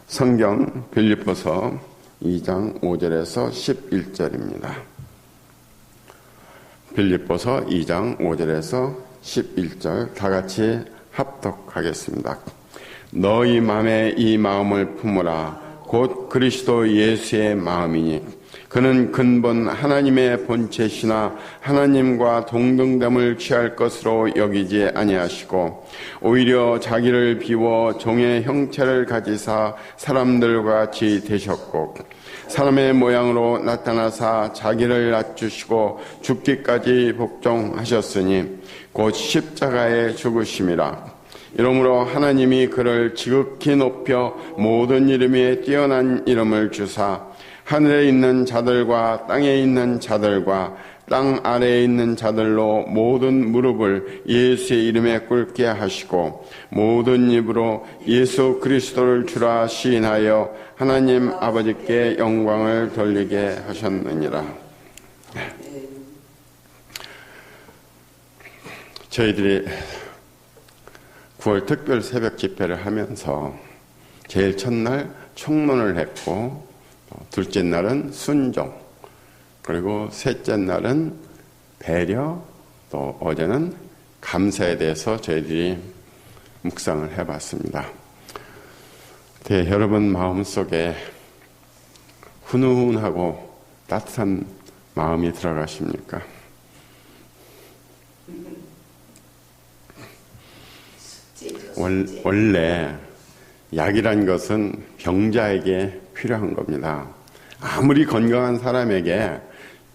성경 빌립보서 2장 5절에서 11절입니다. 빌립보서 2장 5절에서 11절 다 같이 합독하겠습니다. 너희 맘에 이 마음을 품으라. 곧 그리스도 예수의 마음이니 그는 근본 하나님의 본체시나 하나님과 동등됨을 취할 것으로 여기지 아니하시고 오히려 자기를 비워 종의 형체를 가지사 사람들과 같이 되셨고 사람의 모양으로 나타나사 자기를 낮추시고 죽기까지 복종하셨으니 곧 십자가에 죽으심이라. 이러므로 하나님이 그를 지극히 높여 모든 이름에 뛰어난 이름을 주사 하늘에 있는 자들과 땅에 있는 자들과 땅 아래에 있는 자들로 모든 무릎을 예수의 이름에 꿇게 하시고 모든 입으로 예수 그리스도를 주라 시인하여 하나님 아버지께 영광을 돌리게 하셨느니라. 저희들이 9월 특별 새벽 집회를 하면서 제일 첫날 총론을 했고 둘째 날은 순종, 그리고 셋째 날은 배려, 또 어제는 감사에 대해서 저희들이 묵상을 해봤습니다. 여러분 마음속에 훈훈하고 따뜻한 마음이 들어가십니까? 원래 약이란 것은 병자에게 필요한 겁니다. 아무리 건강한 사람에게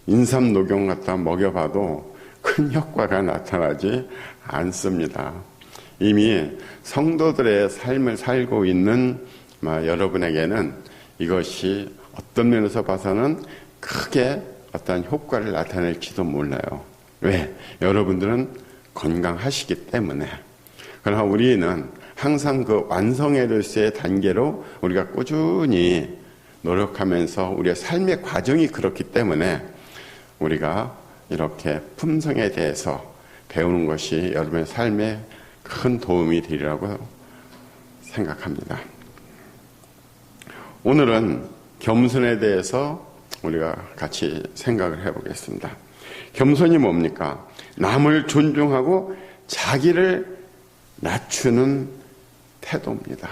인삼 녹용 갖다 먹여봐도 큰 효과가 나타나지 않습니다. 이미 성도들의 삶을 살고 있는 여러분에게는 이것이 어떤 면에서 봐서는 크게 어떤 효과를 나타낼지도 몰라요. 왜? 여러분들은 건강하시기 때문에. 그러나 우리는 항상 그 완성에 이르는 단계로 우리가 꾸준히 노력하면서 우리의 삶의 과정이 그렇기 때문에 우리가 이렇게 품성에 대해서 배우는 것이 여러분의 삶에 큰 도움이 되리라고 생각합니다. 오늘은 겸손에 대해서 우리가 같이 생각을 해보겠습니다. 겸손이 뭡니까? 남을 존중하고 자기를 낮추는 태도입니다.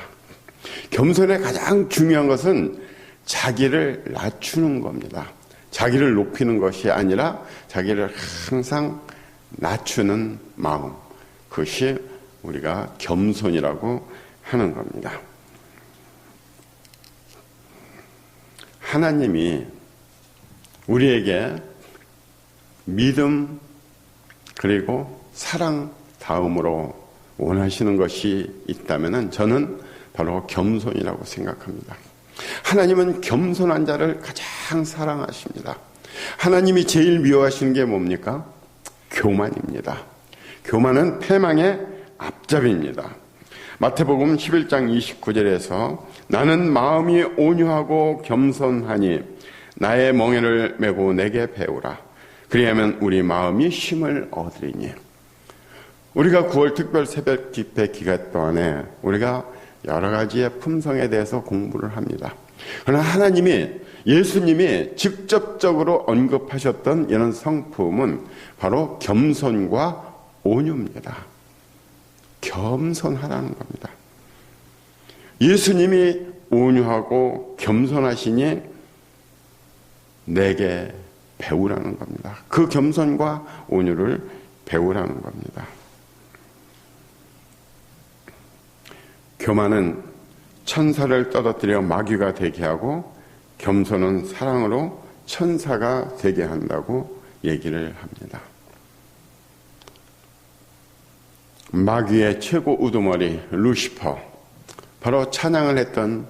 겸손의 가장 중요한 것은 자기를 낮추는 겁니다. 자기를 높이는 것이 아니라 자기를 항상 낮추는 마음, 그것이 우리가 겸손이라고 하는 겁니다. 하나님이 우리에게 믿음 그리고 사랑 다음으로 원하시는 것이 있다면 저는 바로 겸손이라고 생각합니다. 하나님은 겸손한 자를 가장 사랑하십니다. 하나님이 제일 미워하시는 게 뭡니까? 교만입니다. 교만은 패망의 앞잡이입니다. 마태복음 11장 29절에서 나는 마음이 온유하고 겸손하니 나의 멍에를 메고 내게 배우라. 그리하면 우리 마음이 쉼을 얻으리니. 우리가 9월 특별 새벽 집회 기간 동안에 우리가 여러 가지의 품성에 대해서 공부를 합니다. 그러나 하나님이, 예수님이 직접적으로 언급하셨던 이런 성품은 바로 겸손과 온유입니다. 겸손하라는 겁니다. 예수님이 온유하고 겸손하시니 내게 배우라는 겁니다. 그 겸손과 온유를 배우라는 겁니다. 교만은 천사를 떨어뜨려 마귀가 되게 하고 겸손은 사랑으로 천사가 되게 한다고 얘기를 합니다. 마귀의 최고 우두머리 루시퍼, 바로 찬양을 했던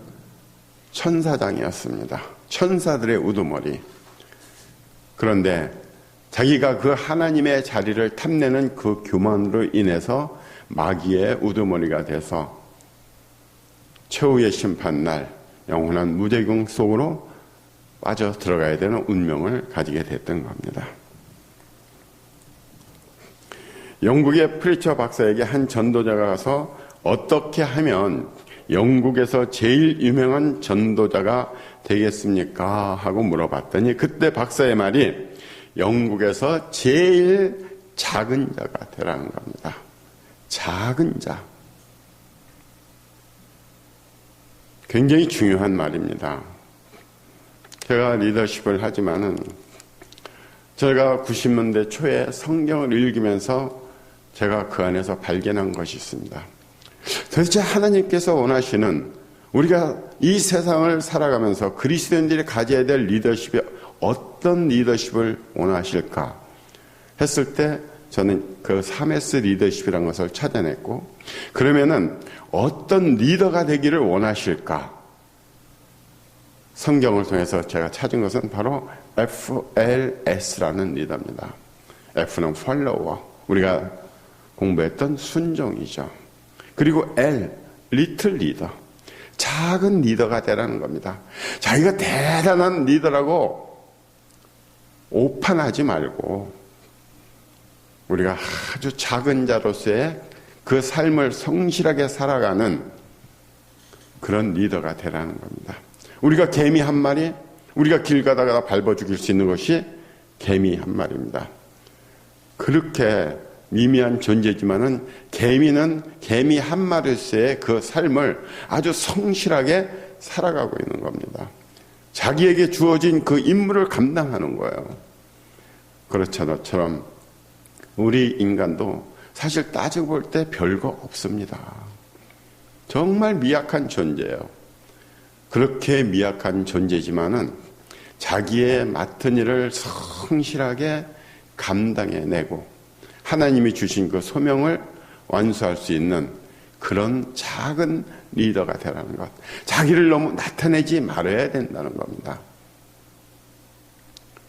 천사장이었습니다. 천사들의 우두머리. 그런데 자기가 그 하나님의 자리를 탐내는 그 교만으로 인해서 마귀의 우두머리가 돼서 최후의 심판날 영원한 무저공 속으로 빠져 들어가야 되는 운명을 가지게 됐던 겁니다. 영국의 프리처 박사에게 한 전도자가 가서 어떻게 하면 영국에서 제일 유명한 전도자가 되겠습니까? 하고 물어봤더니 그때 박사의 말이 영국에서 제일 작은 자가 되라는 겁니다. 작은 자. 굉장히 중요한 말입니다. 제가 리더십을 하지만은 제가 90년대 초에 성경을 읽으면서 제가 그 안에서 발견한 것이 있습니다. 도대체 하나님께서 원하시는 우리가 이 세상을 살아가면서 그리스도인들이 가져야 될 리더십이 어떤 리더십을 원하실까 했을 때 저는 그 3S 리더십이라는 것을 찾아냈고, 그러면은 어떤 리더가 되기를 원하실까? 성경을 통해서 제가 찾은 것은 바로 FLS라는 리더입니다. F는 follower, 우리가 공부했던 순종이죠. 그리고 L, little leader, 작은 리더가 되라는 겁니다. 자기가 대단한 리더라고 오판하지 말고 우리가 아주 작은 자로서의 그 삶을 성실하게 살아가는 그런 리더가 되라는 겁니다. 우리가 개미 한 마리, 우리가 길 가다가 밟아 죽일 수 있는 것이 개미 한 마리입니다. 그렇게 미미한 존재지만은 개미는 개미 한 마리로서의 그 삶을 아주 성실하게 살아가고 있는 겁니다. 자기에게 주어진 그 임무를 감당하는 거예요. 그렇처럼 우리 인간도 사실 따지고 볼 때 별거 없습니다. 정말 미약한 존재예요. 그렇게 미약한 존재지만은 자기의 맡은 일을 성실하게 감당해내고 하나님이 주신 그 소명을 완수할 수 있는 그런 작은 리더가 되라는 것. 자기를 너무 나타내지 말아야 된다는 겁니다.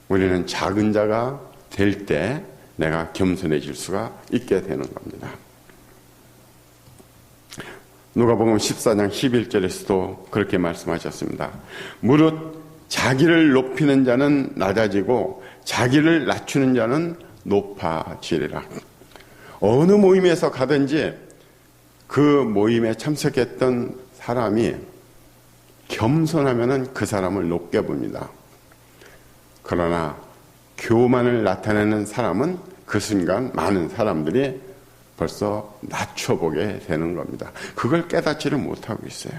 우리는 작은 자가 될 때 내가 겸손해질 수가 있게 되는 겁니다. 누가복음 14장 11절에서도 그렇게 말씀하셨습니다. 무릇 자기를 높이는 자는 낮아지고 자기를 낮추는 자는 높아지리라. 어느 모임에서 가든지 그 모임에 참석했던 사람이 겸손하면은 그 사람을 높게 봅니다. 그러나 교만을 나타내는 사람은 그 순간 많은 사람들이 벌써 낮춰보게 되는 겁니다. 그걸 깨닫지를 못하고 있어요.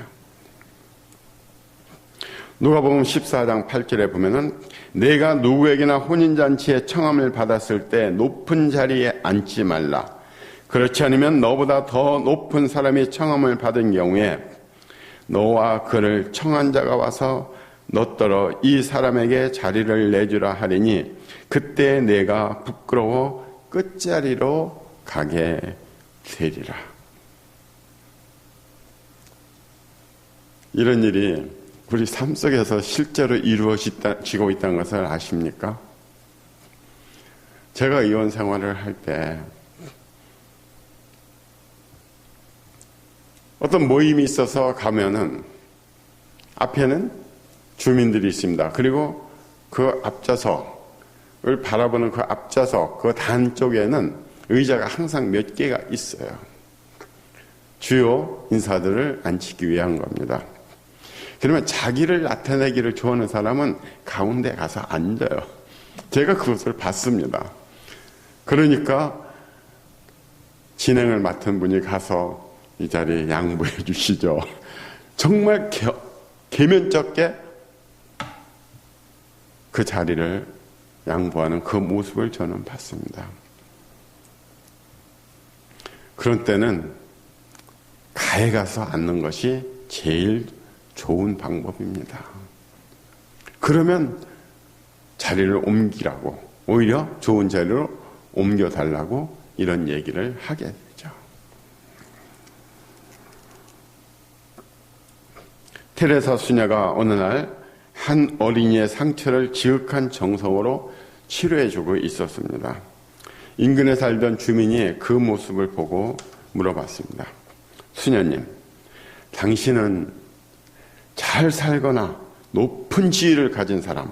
누가복음 14장 8절에 보면은 내가 누구에게나 혼인잔치에 청함을 받았을 때 높은 자리에 앉지 말라. 그렇지 않으면 너보다 더 높은 사람이 청함을 받은 경우에 너와 그를 청한 자가 와서 너더러 이 사람에게 자리를 내주라 하리니 그때 내가 부끄러워 끝자리로 가게 되리라. 이런 일이 우리 삶 속에서 실제로 이루어지고 있다는 것을 아십니까? 제가 의원 생활을 할 때 어떤 모임이 있어서 가면은 앞에는 주민들이 있습니다. 그리고 그 앞좌석을 바라보는 그 앞좌석, 그 단 쪽에는 의자가 항상 몇 개가 있어요. 주요 인사들을 앉히기 위한 겁니다. 그러면 자기를 나타내기를 좋아하는 사람은 가운데 가서 앉아요. 제가 그것을 봤습니다. 그러니까 진행을 맡은 분이 가서 이 자리에 양보해 주시죠. 정말 개면쩍게 그 자리를 양보하는 그 모습을 저는 봤습니다. 그런 때는 가에 가서 앉는 것이 제일 좋은 방법입니다. 그러면 자리를 옮기라고, 오히려 좋은 자리로 옮겨달라고 이런 얘기를 하게 되죠. 테레사 수녀가 어느 날 한 어린이의 상처를 지극한 정성으로 치료해주고 있었습니다. 인근에 살던 주민이 그 모습을 보고 물어봤습니다. 수녀님, 당신은 잘 살거나 높은 지위를 가진 사람,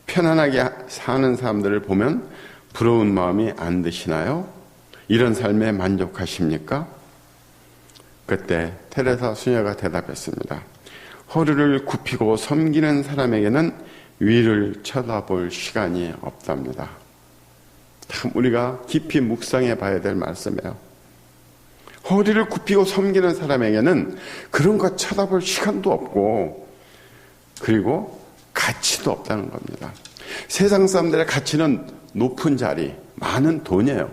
편안하게 사는 사람들을 보면 부러운 마음이 안 드시나요? 이런 삶에 만족하십니까? 그때 테레사 수녀가 대답했습니다. 허리를 굽히고 섬기는 사람에게는 위를 쳐다볼 시간이 없답니다. 참 우리가 깊이 묵상해 봐야 될 말씀이에요. 허리를 굽히고 섬기는 사람에게는 그런 거 쳐다볼 시간도 없고, 그리고 가치도 없다는 겁니다. 세상 사람들의 가치는 높은 자리, 많은 돈이에요.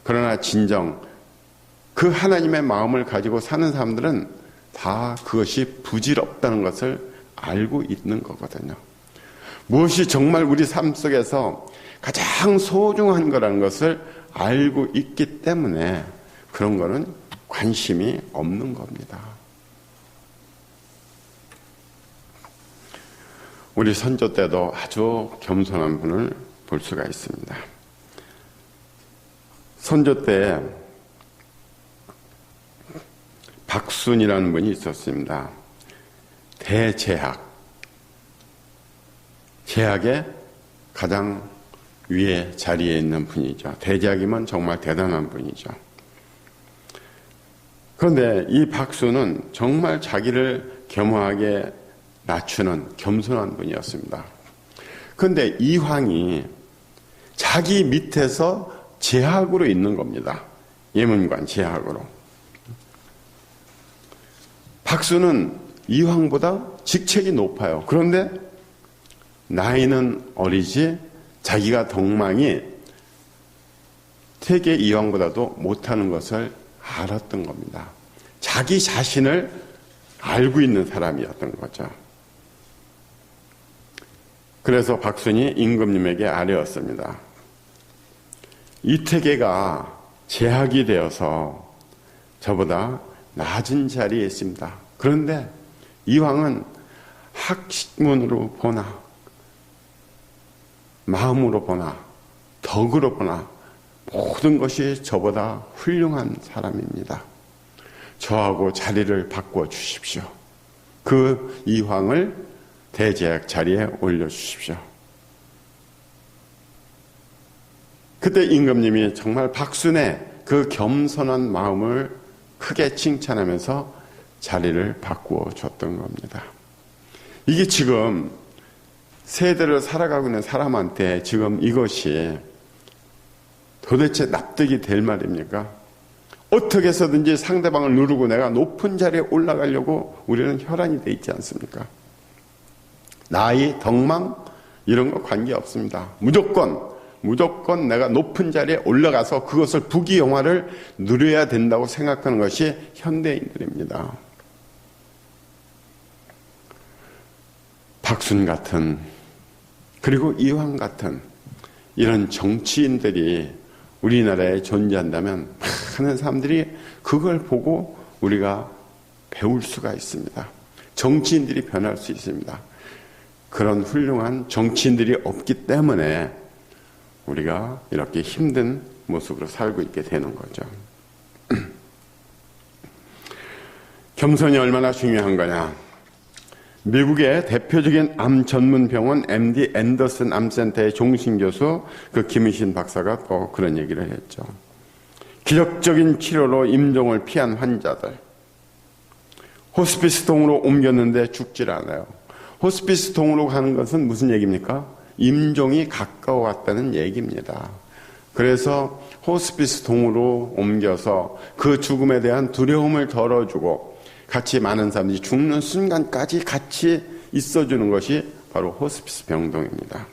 그러나 진정 그 하나님의 마음을 가지고 사는 사람들은 다 그것이 부질없다는 것을 알고 있는 거거든요. 무엇이 정말 우리 삶 속에서 가장 소중한 거라는 것을 알고 있기 때문에 그런 거는 관심이 없는 겁니다. 우리 선조 때도 아주 겸손한 분을 볼 수가 있습니다. 선조 때 박순이라는 분이 있었습니다. 대제학, 제학의 가장 위에 자리에 있는 분이죠. 대제학이면 정말 대단한 분이죠. 그런데 이 박수는 정말 자기를 겸허하게 낮추는 겸손한 분이었습니다. 그런데 이황이 자기 밑에서 제학으로 있는 겁니다. 예문관 제학으로. 박수는 이황보다 직책이 높아요. 그런데 나이는 어리지 자기가 덕망이 태계 이황보다도 못하는 것을 알았던 겁니다. 자기 자신을 알고 있는 사람이었던 거죠. 그래서 박순이 임금님에게 아뢰었습니다. 이태계가 제학이 되어서 저보다 낮은 자리에 있습니다. 그런데 이황은 학문으로 보나 마음으로 보나 덕으로 보나 모든 것이 저보다 훌륭한 사람입니다. 저하고 자리를 바꿔 주십시오. 그 이황을 대제학 자리에 올려주십시오. 그때 임금님이 정말 박순의 그 겸손한 마음을 크게 칭찬하면서 자리를 바꾸어 줬던 겁니다. 이게 지금 세대를 살아가고 있는 사람한테 지금 이것이 도대체 납득이 될 말입니까? 어떻게 해서든지 상대방을 누르고 내가 높은 자리에 올라가려고 우리는 혈안이 돼 있지 않습니까? 나이, 덕망 이런 거 관계없습니다. 무조건 내가 높은 자리에 올라가서 그것을 부귀영화를 누려야 된다고 생각하는 것이 현대인들입니다. 박순 같은 그리고 이황 같은 이런 정치인들이 우리나라에 존재한다면 많은 사람들이 그걸 보고 우리가 배울 수가 있습니다. 정치인들이 변할 수 있습니다. 그런 훌륭한 정치인들이 없기 때문에 우리가 이렇게 힘든 모습으로 살고 있게 되는 거죠. 겸손이 얼마나 중요한 거냐. 미국의 대표적인 암 전문 병원 MD 앤더슨 암센터의 종신교수 그 김희신 박사가 또 그런 얘기를 했죠. 기적적인 치료로 임종을 피한 환자들, 호스피스 동으로 옮겼는데 죽질 않아요. 호스피스 동으로 가는 것은 무슨 얘기입니까? 임종이 가까워왔다는 얘기입니다. 그래서 호스피스 동으로 옮겨서 그 죽음에 대한 두려움을 덜어주고 같이 많은 사람들이 죽는 순간까지 같이 있어주는 것이 바로 호스피스 병동입니다.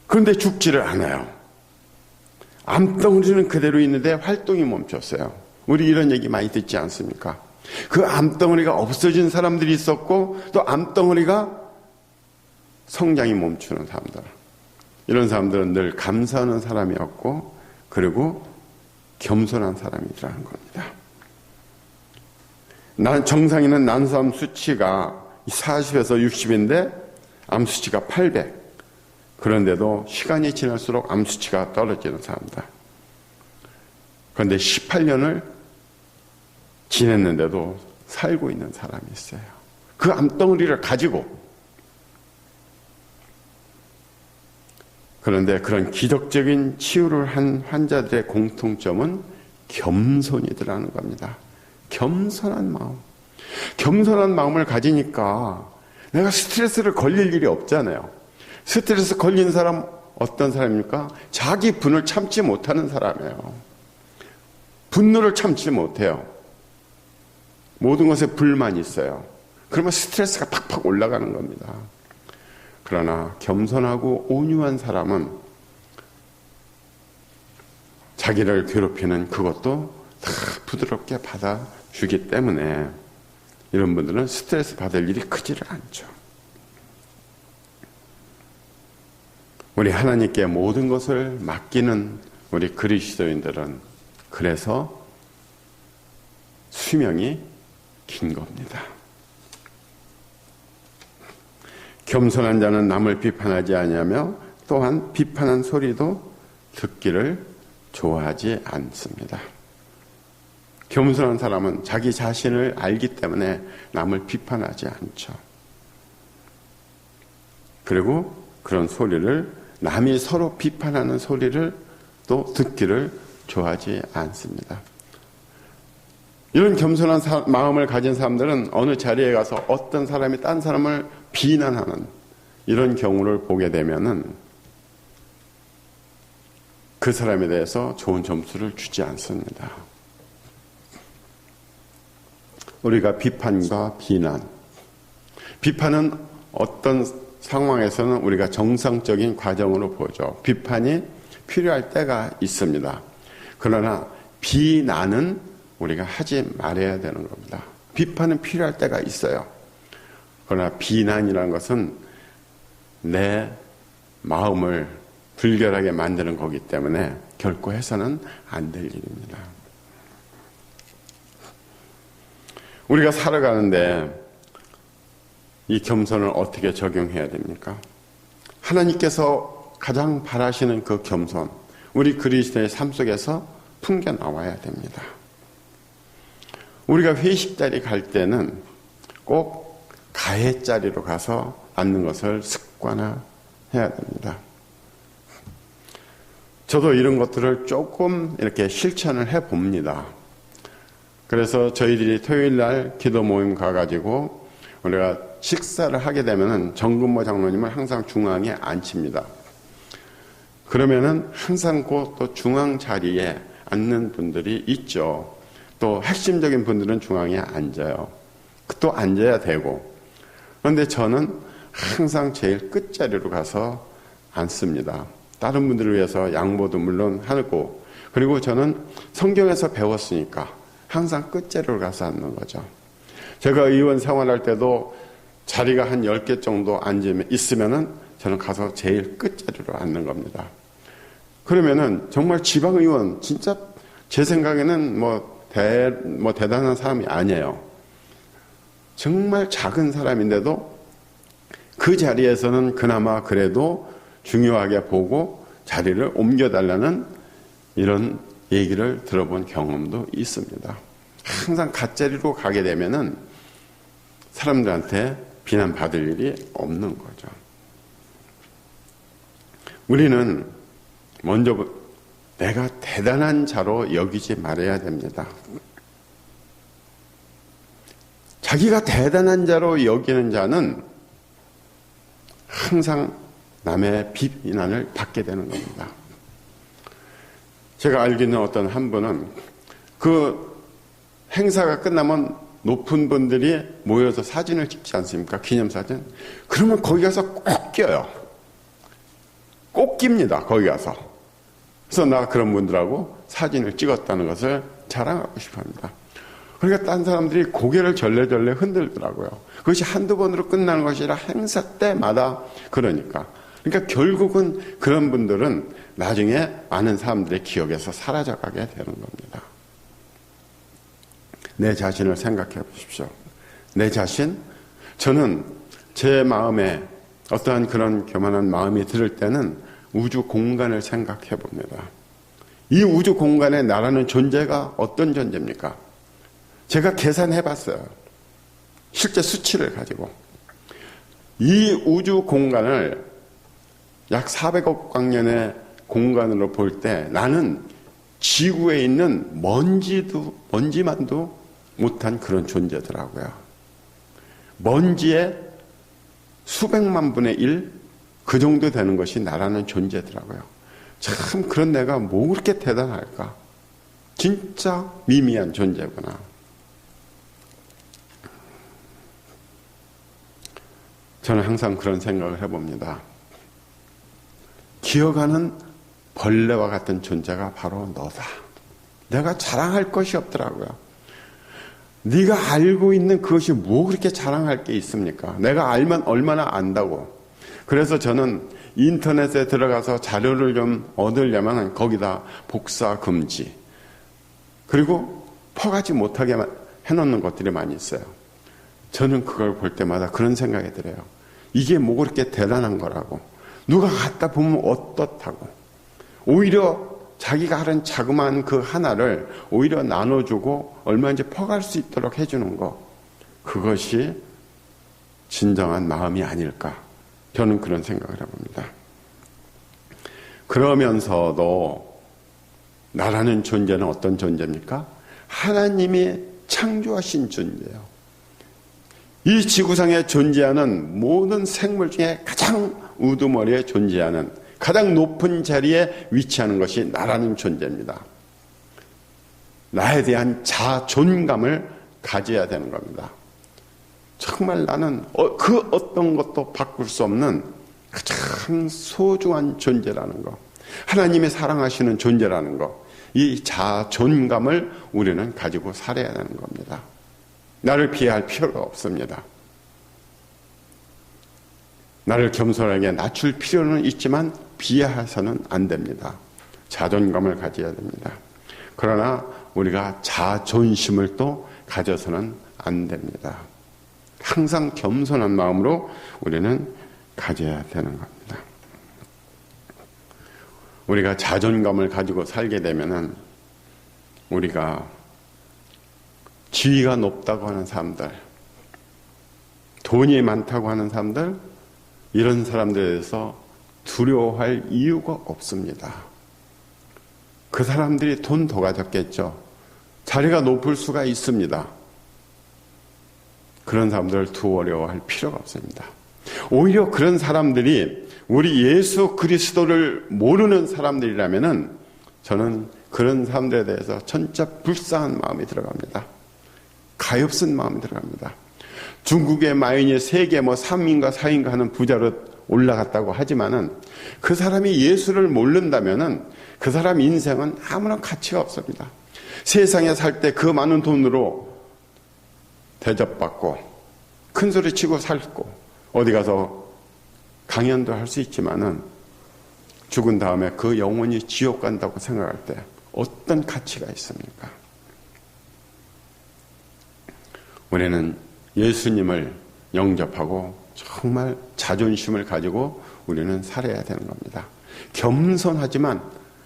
그런데 죽지를 않아요. 암덩어리는 그대로 있는데 활동이 멈췄어요. 우리 이런 얘기 많이 듣지 않습니까? 그 암덩어리가 없어진 사람들이 있었고 또 암덩어리가 성장이 멈추는 사람들. 이런 사람들은 늘 감사하는 사람이었고 그리고 겸손한 사람이라는 겁니다. 정상인은 난소암 수치가 40에서 60인데 암 수치가 800. 그런데도 시간이 지날수록 암 수치가 떨어지는 사람들. 그런데 18년을 지냈는데도 살고 있는 사람이 있어요. 그 암덩어리를 가지고. 그런데 그런 기적적인 치유를 한 환자들의 공통점은 겸손이더라는 겁니다. 겸손한 마음. 겸손한 마음을 가지니까 내가 스트레스를 걸릴 일이 없잖아요. 스트레스 걸린 사람 어떤 사람입니까? 자기 분을 참지 못하는 사람이에요. 분노를 참지 못해요. 모든 것에 불만이 있어요. 그러면 스트레스가 팍팍 올라가는 겁니다. 그러나 겸손하고 온유한 사람은 자기를 괴롭히는 그것도 다 부드럽게 받아주기 때문에 이런 분들은 스트레스 받을 일이 크지를 않죠. 우리 하나님께 모든 것을 맡기는 우리 그리스도인들은 그래서 수명이 긴 겁니다. 겸손한 자는 남을 비판하지 아니하며 또한 비판한 소리도 듣기를 좋아하지 않습니다. 겸손한 사람은 자기 자신을 알기 때문에 남을 비판하지 않죠. 그리고 그런 소리를 남이 서로 비판하는 소리를 또 듣기를 좋아하지 않습니다. 이런 겸손한 마음을 가진 사람들은 어느 자리에 가서 어떤 사람이 딴 사람을 비난하는 이런 경우를 보게 되면은 그 사람에 대해서 좋은 점수를 주지 않습니다. 우리가 비판과 비난. 비판은 어떤 상황에서는 우리가 정상적인 과정으로 보죠. 비판이 필요할 때가 있습니다. 그러나 비난은 우리가 하지 말아야 되는 겁니다. 비판은 필요할 때가 있어요. 그러나 비난이라는 것은 내 마음을 불결하게 만드는 거기 때문에 결코 해서는 안 될 일입니다. 우리가 살아가는데 이 겸손을 어떻게 적용해야 됩니까? 하나님께서 가장 바라시는 그 겸손, 우리 그리스도의 삶 속에서 풍겨 나와야 됩니다. 우리가 회식 자리 갈 때는 꼭 가해 자리로 가서 앉는 것을 습관화해야 됩니다. 저도 이런 것들을 조금 이렇게 실천을 해봅니다. 그래서 저희들이 토요일 날 기도 모임 가가지고 우리가 식사를 하게 되면은 정근모 장로님을 항상 중앙에 앉힙니다. 그러면은 항상 그 또 중앙 자리에 앉는 분들이 있죠. 또 핵심적인 분들은 중앙에 앉아요. 또 앉아야 되고. 그런데 저는 항상 제일 끝자리로 가서 앉습니다. 다른 분들을 위해서 양보도 물론 하고, 그리고 저는 성경에서 배웠으니까 항상 끝자리로 가서 앉는 거죠. 제가 의원 생활할 때도 자리가 한 10개 정도 있으면은 저는 가서 제일 끝자리로 앉는 겁니다. 그러면은 정말 지방의원, 진짜 제 생각에는 대단한 사람이 아니에요. 정말 작은 사람인데도 그 자리에서는 그나마 그래도 중요하게 보고 자리를 옮겨달라는 이런 얘기를 들어본 경험도 있습니다. 항상 갓자리로 가게 되면은 사람들한테 비난받을 일이 없는 거죠. 우리는 먼저 내가 대단한 자로 여기지 말아야 됩니다. 자기가 대단한 자로 여기는 자는 항상 남의 비난을 받게 되는 겁니다. 제가 알기는 어떤 한 분은 그 행사가 끝나면 높은 분들이 모여서 사진을 찍지 않습니까? 기념사진. 그러면 거기 가서 꼭 껴요. 꼭 깁니다. 거기 가서. 그래서 나 그런 분들하고 사진을 찍었다는 것을 자랑하고 싶어 합니다. 그러니까 딴 사람들이 고개를 절레절레 흔들더라고요. 그것이 한두 번으로 끝나는 것이 아니라 행사 때마다 그러니까. 그러니까 결국은 그런 분들은 나중에 많은 사람들의 기억에서 사라져가게 되는 겁니다. 내 자신을 생각해 보십시오. 내 자신? 저는 제 마음에 어떠한 그런 교만한 마음이 들을 때는 우주 공간을 생각해 봅니다. 이 우주 공간에 나라는 존재가 어떤 존재입니까? 제가 계산해 봤어요. 실제 수치를 가지고. 이 우주 공간을 약 400억 광년의 공간으로 볼 때 나는 지구에 있는 먼지만도 못한 그런 존재더라고요. 먼지의 수백만 분의 1, 그 정도 되는 것이 나라는 존재더라고요. 참 그런 내가 뭐 그렇게 대단할까? 진짜 미미한 존재구나. 저는 항상 그런 생각을 해봅니다. 기어가는 벌레와 같은 존재가 바로 너다. 내가 자랑할 것이 없더라고요. 네가 알고 있는 그것이 뭐 그렇게 자랑할 게 있습니까? 내가 알면 얼마나 안다고. 그래서 저는 인터넷에 들어가서 자료를 좀 얻으려면 거기다 복사 금지, 그리고 퍼가지 못하게 해놓는 것들이 많이 있어요. 저는 그걸 볼 때마다 그런 생각이 들어요. 이게 뭐 그렇게 대단한 거라고. 누가 갖다 보면 어떻다고. 오히려 자기가 하는 자그마한 그 하나를 오히려 나눠주고 얼마든지 퍼갈 수 있도록 해주는 것, 그것이 진정한 마음이 아닐까. 저는 그런 생각을 해봅니다. 그러면서도 나라는 존재는 어떤 존재입니까? 하나님이 창조하신 존재예요. 이 지구상에 존재하는 모든 생물 중에 가장 우두머리에 존재하는, 가장 높은 자리에 위치하는 것이 나라는 존재입니다. 나에 대한 자존감을 가져야 되는 겁니다. 정말 나는 그 어떤 것도 바꿀 수 없는 가장 소중한 존재라는 것, 하나님이 사랑하시는 존재라는 것, 이 자존감을 우리는 가지고 살아야 되는 겁니다. 나를 비하할 필요가 없습니다. 나를 겸손하게 낮출 필요는 있지만 비하해서는 안 됩니다. 자존감을 가져야 됩니다. 그러나 우리가 자존심을 또 가져서는 안 됩니다. 항상 겸손한 마음으로 우리는 가져야 되는 겁니다. 우리가 자존감을 가지고 살게 되면은 우리가 지위가 높다고 하는 사람들, 돈이 많다고 하는 사람들, 이런 사람들에 대해서 두려워할 이유가 없습니다. 그 사람들이 돈 더 가졌겠죠. 자리가 높을 수가 있습니다. 그런 사람들을 두려워할 필요가 없습니다. 오히려 그런 사람들이 우리 예수 그리스도를 모르는 사람들이라면은 저는 그런 사람들에 대해서 진짜 불쌍한 마음이 들어갑니다. 가엾은 마음이 들어갑니다. 중국의 마인이 세계 3인가 4인가 하는 부자로 올라갔다고 하지만은 그 사람이 예수를 모른다면은 그 사람 인생은 아무런 가치가 없습니다. 세상에 살 때 그 많은 돈으로 대접받고 큰 소리 치고 살고 어디 가서 강연도 할 수 있지만은 죽은 다음에 그 영혼이 지옥 간다고 생각할 때 어떤 가치가 있습니까? 우리는 예수님을 영접하고 정말 자존심을 가지고 우리는 살아야 되는 겁니다. 겸손하지만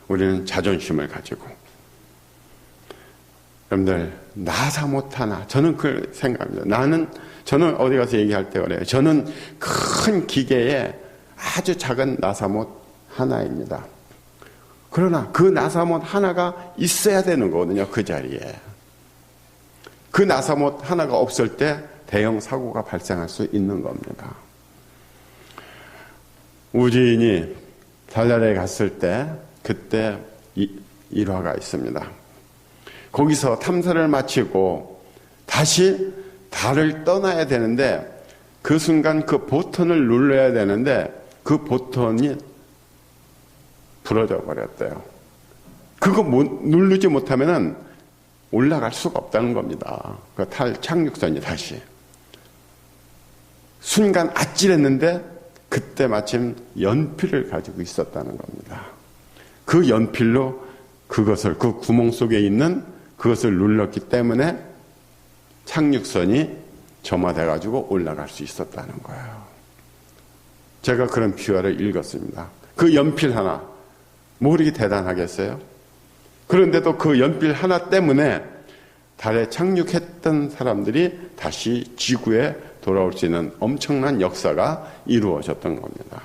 우리는 자존심을 가지고. 여러분들, 나사 못 하나. 저는 그 생각합니다. 저는 어디 가서 얘기할 때 그래요. 저는 큰 기계에 아주 작은 나사못 하나입니다. 그러나 그 나사못 하나가 있어야 되는 거거든요. 그 자리에. 그 나사못 하나가 없을 때 대형 사고가 발생할 수 있는 겁니다. 우주인이 달나라에 갔을 때 그때 일화가 있습니다. 거기서 탐사를 마치고 다시 달을 떠나야 되는데 그 순간 그 버튼을 눌러야 되는데 그 버튼이 부러져 버렸대요. 그거 누르지 못하면은 올라갈 수가 없다는 겁니다. 그 달 착륙선이 다시. 순간 아찔했는데 그때 마침 연필을 가지고 있었다는 겁니다. 그 연필로 그것을, 그 구멍 속에 있는 그것을 눌렀기 때문에 착륙선이 점화돼가지고 올라갈 수 있었다는 거예요. 제가 그런 비화를 읽었습니다. 그 연필 하나, 뭐 그렇게 대단하겠어요? 그런데도 그 연필 하나 때문에 달에 착륙했던 사람들이 다시 지구에 돌아올 수 있는 엄청난 역사가 이루어졌던 겁니다.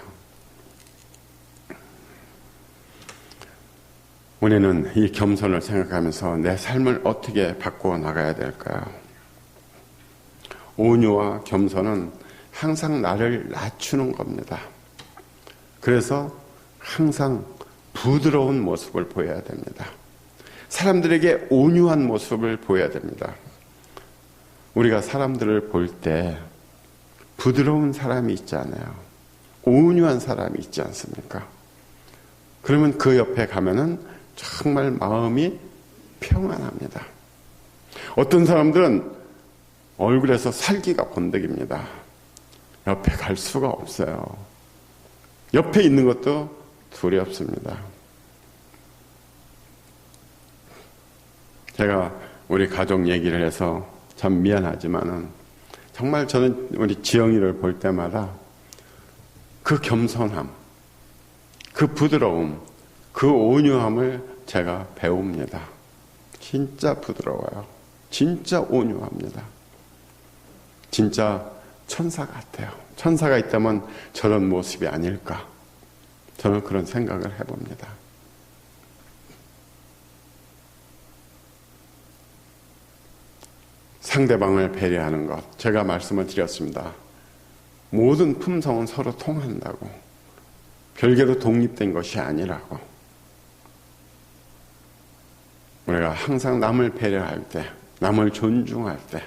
우리는 이 겸손을 생각하면서 내 삶을 어떻게 바꾸어 나가야 될까요? 온유와 겸손은 항상 나를 낮추는 겁니다. 그래서 항상 부드러운 모습을 보여야 됩니다. 사람들에게 온유한 모습을 보여야 됩니다. 우리가 사람들을 볼 때 부드러운 사람이 있잖아요. 온유한 사람이 있지 않습니까? 그러면 그 옆에 가면은 정말 마음이 평안합니다. 어떤 사람들은 얼굴에서 살기가 번득입니다. 옆에 갈 수가 없어요. 옆에 있는 것도 두렵습니다. 제가 우리 가족 얘기를 해서 참 미안하지만은 정말 저는 우리 지영이를 볼 때마다 그 겸손함, 그 부드러움, 그 온유함을 제가 배웁니다. 진짜 부드러워요. 진짜 온유합니다. 진짜 천사 같아요. 천사가 있다면 저런 모습이 아닐까. 저는 그런 생각을 해봅니다. 상대방을 배려하는 것, 제가 말씀을 드렸습니다. 모든 품성은 서로 통한다고. 별개로 독립된 것이 아니라고. 우리가 항상 남을 배려할 때, 남을 존중할 때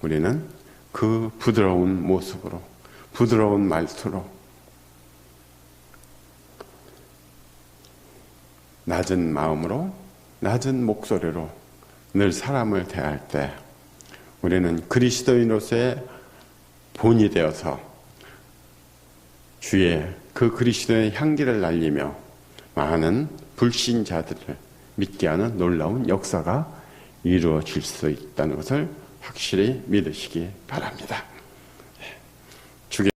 우리는 그 부드러운 모습으로, 부드러운 말투로, 낮은 마음으로, 낮은 목소리로 늘 사람을 대할 때 우리는 그리스도인으로서의 본이 되어서 주의 그 그리스도의 향기를 날리며 많은 불신자들을 믿게 하는 놀라운 역사가 이루어질 수 있다는 것을 확실히 믿으시기 바랍니다.